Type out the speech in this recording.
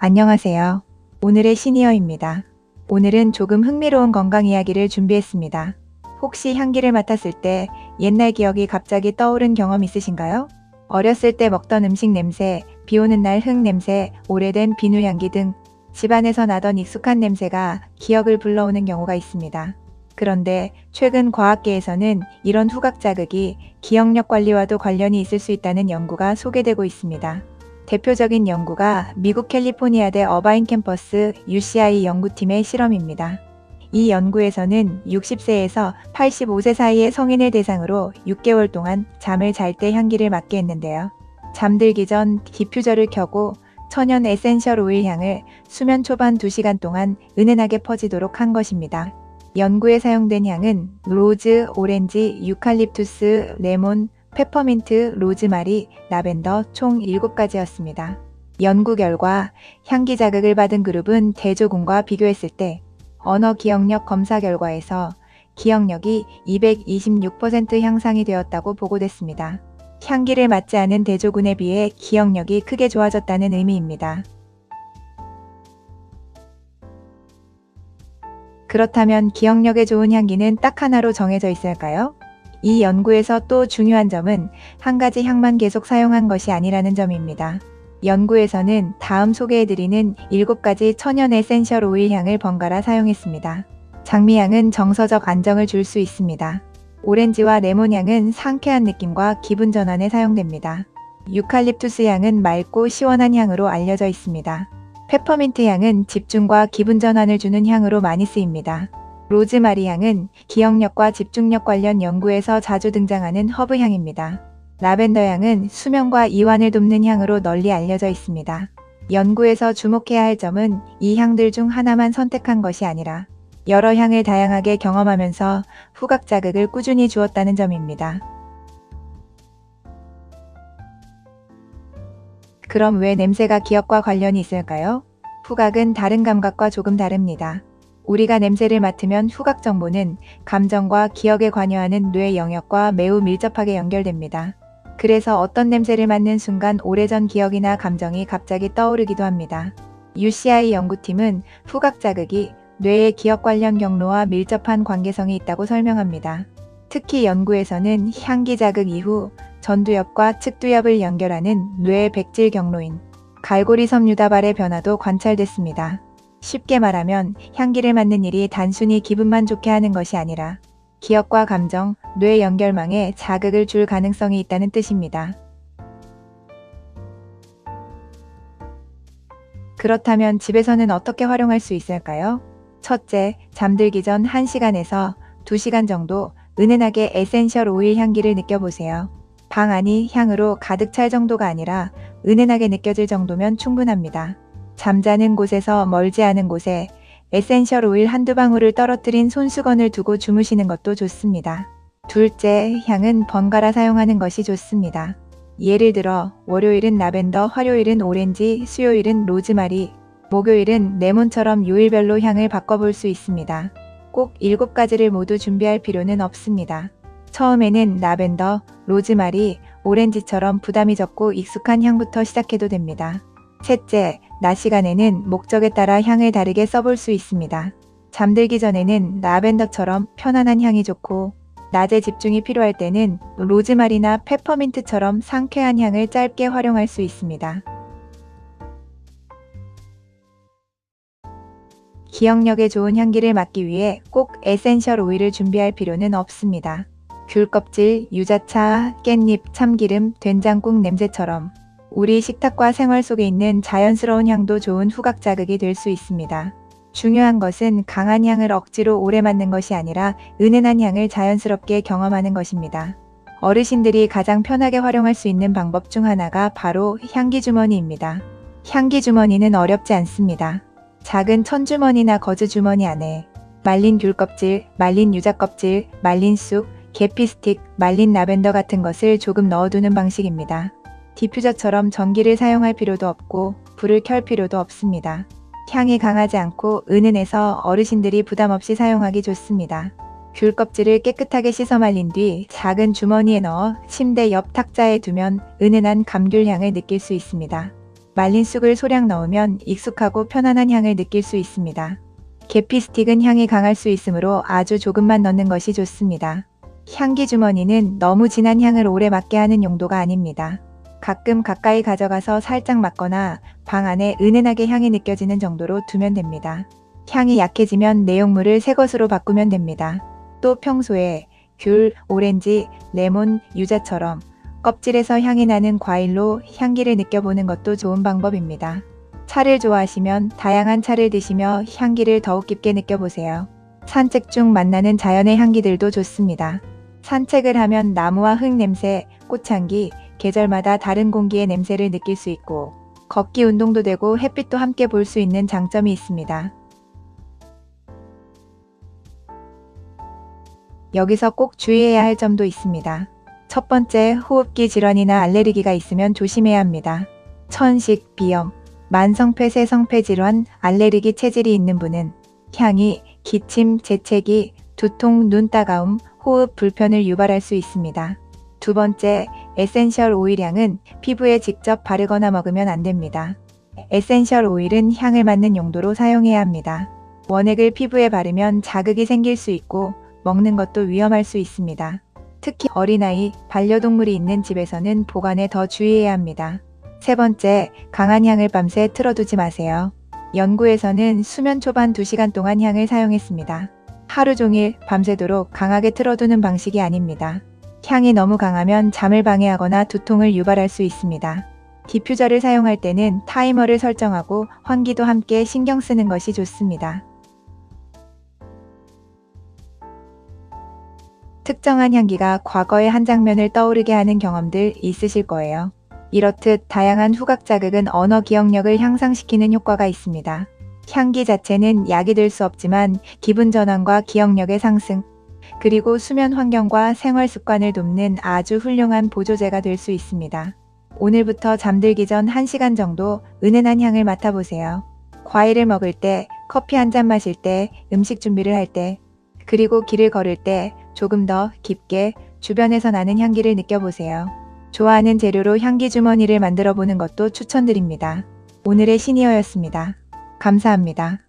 안녕하세요. 오늘의 시니어입니다. 오늘은 조금 흥미로운 건강 이야기를 준비했습니다. 혹시 향기를 맡았을 때 옛날 기억이 갑자기 떠오른 경험 있으신가요? 어렸을 때 먹던 음식 냄새, 비 오는 날 흙 냄새, 오래된 비누 향기 등 집안에서 나던 익숙한 냄새가 기억을 불러오는 경우가 있습니다. 그런데 최근 과학계에서는 이런 후각 자극이 기억력 관리와도 관련이 있을 수 있다는 연구가 소개되고 있습니다. 대표적인 연구가 미국 캘리포니아대 어바인 캠퍼스 UCI 연구팀의 실험입니다. 이 연구에서는 60세에서 85세 사이의 성인을 대상으로 6개월 동안 잠을 잘 때 향기를 맡게 했는데요. 잠들기 전 디퓨저를 켜고 천연 에센셜 오일 향을 수면 초반 2시간 동안 은은하게 퍼지도록 한 것입니다. 연구에 사용된 향은 로즈, 오렌지, 유칼립투스, 레몬, 페퍼민트, 로즈마리, 라벤더 총 7가지였습니다. 연구 결과 향기 자극을 받은 그룹은 대조군과 비교했을 때 언어 기억력 검사 결과에서 기억력이 226% 향상이 되었다고 보고됐습니다. 향기를 맡지 않은 대조군에 비해 기억력이 크게 좋아졌다는 의미입니다. 그렇다면 기억력에 좋은 향기는 딱 하나로 정해져 있을까요? 이 연구에서 또 중요한 점은 한 가지 향만 계속 사용한 것이 아니라는 점입니다. 연구에서는 다음 소개해드리는 7가지 천연 에센셜 오일 향을 번갈아 사용했습니다. 장미향은 정서적 안정을 줄 수 있습니다. 오렌지와 레몬 향은 상쾌한 느낌과 기분 전환에 사용됩니다. 유칼립투스 향은 맑고 시원한 향으로 알려져 있습니다. 페퍼민트 향은 집중과 기분 전환을 주는 향으로 많이 쓰입니다. 로즈마리 향은 기억력과 집중력 관련 연구에서 자주 등장하는 허브 향입니다. 라벤더 향은 수면과 이완을 돕는 향으로 널리 알려져 있습니다. 연구에서 주목해야 할 점은 이 향들 중 하나만 선택한 것이 아니라 여러 향을 다양하게 경험하면서 후각 자극을 꾸준히 주었다는 점입니다. 그럼 왜 냄새가 기억과 관련이 있을까요? 후각은 다른 감각과 조금 다릅니다. 우리가 냄새를 맡으면 후각 정보는 감정과 기억에 관여하는 뇌 영역과 매우 밀접하게 연결됩니다. 그래서 어떤 냄새를 맡는 순간 오래전 기억이나 감정이 갑자기 떠오르기도 합니다. UCI 연구팀은 후각 자극이 뇌의 기억 관련 경로와 밀접한 관계성이 있다고 설명합니다. 특히 연구에서는 향기 자극 이후 전두엽과 측두엽을 연결하는 뇌의 백질 경로인 갈고리 섬유다발의 변화도 관찰됐습니다. 쉽게 말하면 향기를 맡는 일이 단순히 기분만 좋게 하는 것이 아니라 기억과 감정, 뇌 연결망에 자극을 줄 가능성이 있다는 뜻입니다. 그렇다면 집에서는 어떻게 활용할 수 있을까요? 첫째, 잠들기 전 1시간에서 2시간 정도 은은하게 에센셜 오일 향기를 느껴보세요. 방 안이 향으로 가득 찰 정도가 아니라 은은하게 느껴질 정도면 충분합니다. 잠자는 곳에서 멀지 않은 곳에 에센셜 오일 한두 방울을 떨어뜨린 손수건을 두고 주무시는 것도 좋습니다. 둘째, 향은 번갈아 사용하는 것이 좋습니다. 예를 들어 월요일은 라벤더, 화요일은 오렌지, 수요일은 로즈마리, 목요일은 레몬처럼 요일별로 향을 바꿔볼 수 있습니다. 꼭 7가지를 모두 준비할 필요는 없습니다. 처음에는 라벤더, 로즈마리, 오렌지처럼 부담이 적고 익숙한 향부터 시작해도 됩니다. 셋째, 낮 시간에는 목적에 따라 향을 다르게 써볼 수 있습니다. 잠들기 전에는 라벤더처럼 편안한 향이 좋고, 낮에 집중이 필요할 때는 로즈마리나 페퍼민트처럼 상쾌한 향을 짧게 활용할 수 있습니다. 기억력에 좋은 향기를 맡기 위해 꼭 에센셜 오일을 준비할 필요는 없습니다. 귤 껍질, 유자차, 깻잎, 참기름, 된장국 냄새처럼 우리 식탁과 생활 속에 있는 자연스러운 향도 좋은 후각 자극이 될 수 있습니다. 중요한 것은 강한 향을 억지로 오래 맡는 것이 아니라 은은한 향을 자연스럽게 경험하는 것입니다. 어르신들이 가장 편하게 활용할 수 있는 방법 중 하나가 바로 향기 주머니입니다. 향기 주머니는 어렵지 않습니다. 작은 천주머니나 거즈 주머니 안에 말린 귤 껍질, 말린 유자 껍질, 말린 쑥, 계피 스틱, 말린 라벤더 같은 것을 조금 넣어두는 방식입니다. 디퓨저처럼 전기를 사용할 필요도 없고 불을 켤 필요도 없습니다. 향이 강하지 않고 은은해서 어르신들이 부담 없이 사용하기 좋습니다. 귤 껍질을 깨끗하게 씻어 말린 뒤 작은 주머니에 넣어 침대 옆 탁자에 두면 은은한 감귤 향을 느낄 수 있습니다. 말린 쑥을 소량 넣으면 익숙하고 편안한 향을 느낄 수 있습니다. 계피 스틱은 향이 강할 수 있으므로 아주 조금만 넣는 것이 좋습니다. 향기 주머니는 너무 진한 향을 오래 맡게 하는 용도가 아닙니다. 가끔 가까이 가져가서 살짝 맡거나 방 안에 은은하게 향이 느껴지는 정도로 두면 됩니다. 향이 약해지면 내용물을 새 것으로 바꾸면 됩니다. 또 평소에 귤, 오렌지, 레몬, 유자처럼 껍질에서 향이 나는 과일로 향기를 느껴보는 것도 좋은 방법입니다. 차를 좋아하시면 다양한 차를 드시며 향기를 더욱 깊게 느껴보세요. 산책 중 만나는 자연의 향기들도 좋습니다. 산책을 하면 나무와 흙 냄새, 꽃향기, 계절마다 다른 공기의 냄새를 느낄 수 있고 걷기 운동도 되고 햇빛도 함께 볼 수 있는 장점이 있습니다. 여기서 꼭 주의해야 할 점도 있습니다. 첫 번째, 호흡기 질환이나 알레르기가 있으면 조심해야 합니다. 천식, 비염, 만성폐, 세성폐 질환, 알레르기 체질이 있는 분은 향이 기침, 재채기, 두통, 눈 따가움, 호흡 불편을 유발할 수 있습니다. 두 번째, 에센셜 오일향은 피부에 직접 바르거나 먹으면 안 됩니다. 에센셜 오일은 향을 맡는 용도로 사용해야 합니다. 원액을 피부에 바르면 자극이 생길 수 있고 먹는 것도 위험할 수 있습니다. 특히 어린아이, 반려동물이 있는 집에서는 보관에 더 주의해야 합니다. 세 번째, 강한 향을 밤새 틀어두지 마세요. 연구에서는 수면 초반 2시간 동안 향을 사용했습니다. 하루 종일 밤새도록 강하게 틀어두는 방식이 아닙니다. 향이 너무 강하면 잠을 방해하거나 두통을 유발할 수 있습니다. 디퓨저를 사용할 때는 타이머를 설정하고 환기도 함께 신경 쓰는 것이 좋습니다. 특정한 향기가 과거의 한 장면을 떠오르게 하는 경험들 있으실 거예요. 이렇듯 다양한 후각 자극은 언어 기억력을 향상시키는 효과가 있습니다. 향기 자체는 약이 될 수 없지만 기분 전환과 기억력의 상승, 그리고 수면 환경과 생활 습관을 돕는 아주 훌륭한 보조제가 될 수 있습니다. 오늘부터 잠들기 전 1시간 정도 은은한 향을 맡아보세요. 과일을 먹을 때, 커피 한 잔 마실 때, 음식 준비를 할 때, 그리고 길을 걸을 때 조금 더 깊게 주변에서 나는 향기를 느껴보세요. 좋아하는 재료로 향기 주머니를 만들어 보는 것도 추천드립니다. 오늘의 시니어였습니다. 감사합니다.